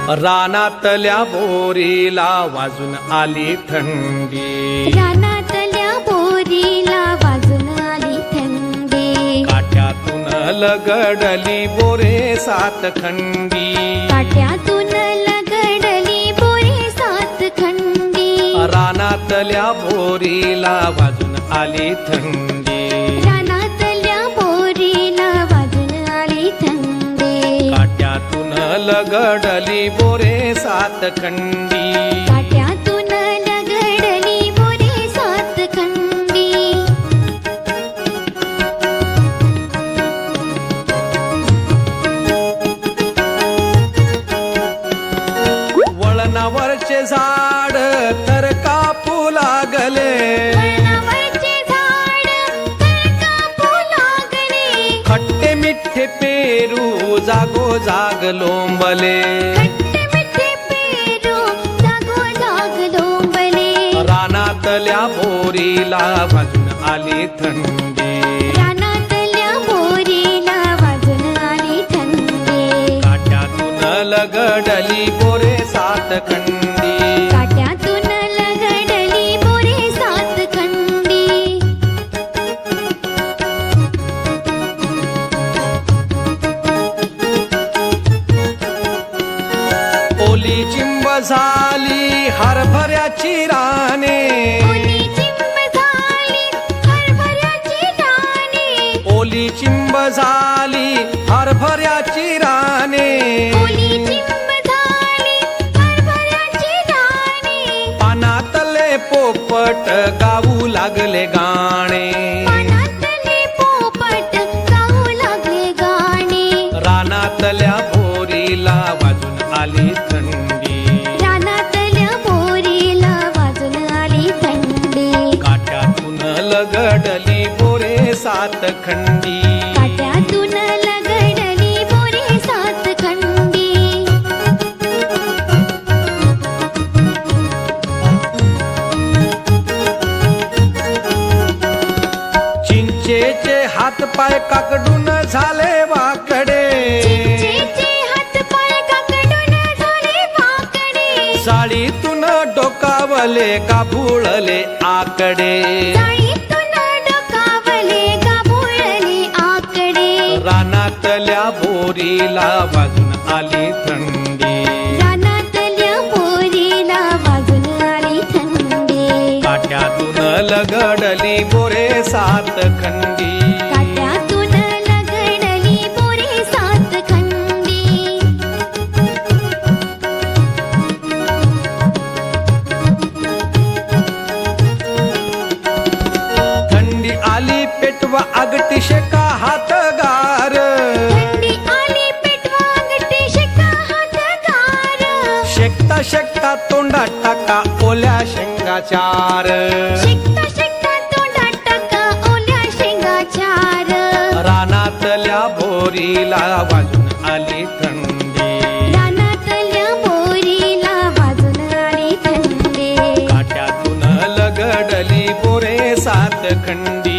रानातल्या बोरीला वाजून आली थंडी, रानातल्या बोरीला वाजून आली थंडी, काट्यातून लगडली बोरे सात खंडी, काट्यातून लगडली बोरे सात खंडी, रानातल्या बोरीला वाजून आली थंडी, रानातल्या बोरीला वाजून आली थंडी, काट्यातून लगडली बोरे सात खंडी, काट्यातून लगडली बोरे सात खंडी. वळणावरचे झाड तर कापू लागले, वळणावरचे झाड तर कापू लागले, खट्टे मिठ्ठे पेरू जागो जाग लोंबले, खट्टे मिठ्ठे पेरू जागो जाग लोंबले, रानातल्या बोरीला वाजून आली थंडी, रानातल्या बोरीला वाजून आली थंडी, काट्यातून लगडली बोरे सात खंडी, काट्यातून लगडली बोरे सात खंडी. ओली चिंब झाली हरभऱ्याची राने, ओली चिंब झाली हरभऱ्याची राने, ओली चिंब झाली हरभऱ्याची राने, ओली चिंब झाली हरभऱ्याची राने, पानातले पोपट गाऊ लागले गाणे, पानातले पोपट गाऊ लागले गाणे, रानातल्या बोरीला वाजून आली थंडी, रानातल्या बोरीला वाजून आली थंडी, काट्यातून लगडली बोरे सात खंडी, काट्यातून लगडली बोरे सात खंडी. चिंचेचे हात पाय काकडून झाले वाकडे, चिंचेचे हात पाय काकडून झाले वाकडे, साडीतून डोकावले गाभुळले आकडे, जाळीतून डोकावले गाभोळले आकडे, रानातल्या बोरीला वाजून आली थंडी, रानातल्या बोरीला वाजून आली थंडी, काट्यातून लगडली बोरे सात खंडी, काट्यातून लगडली बोरे सात खंडी. थंडी आली पेटवा आगटी शेका हातगार, थंडी आली पेटवा गटी शेका हातगार, शेकता शेकता तोंडात टाका ओल्या शेंगाचार, शेकता शेकता तोंडात टाका ओल्या शेंगाचार, रानातल्या बोरीला वाजून आली थंडी, रानातल्या बोरीला वाजून आली थंडी, काट्यातून लगडली बोरे सात खंडी,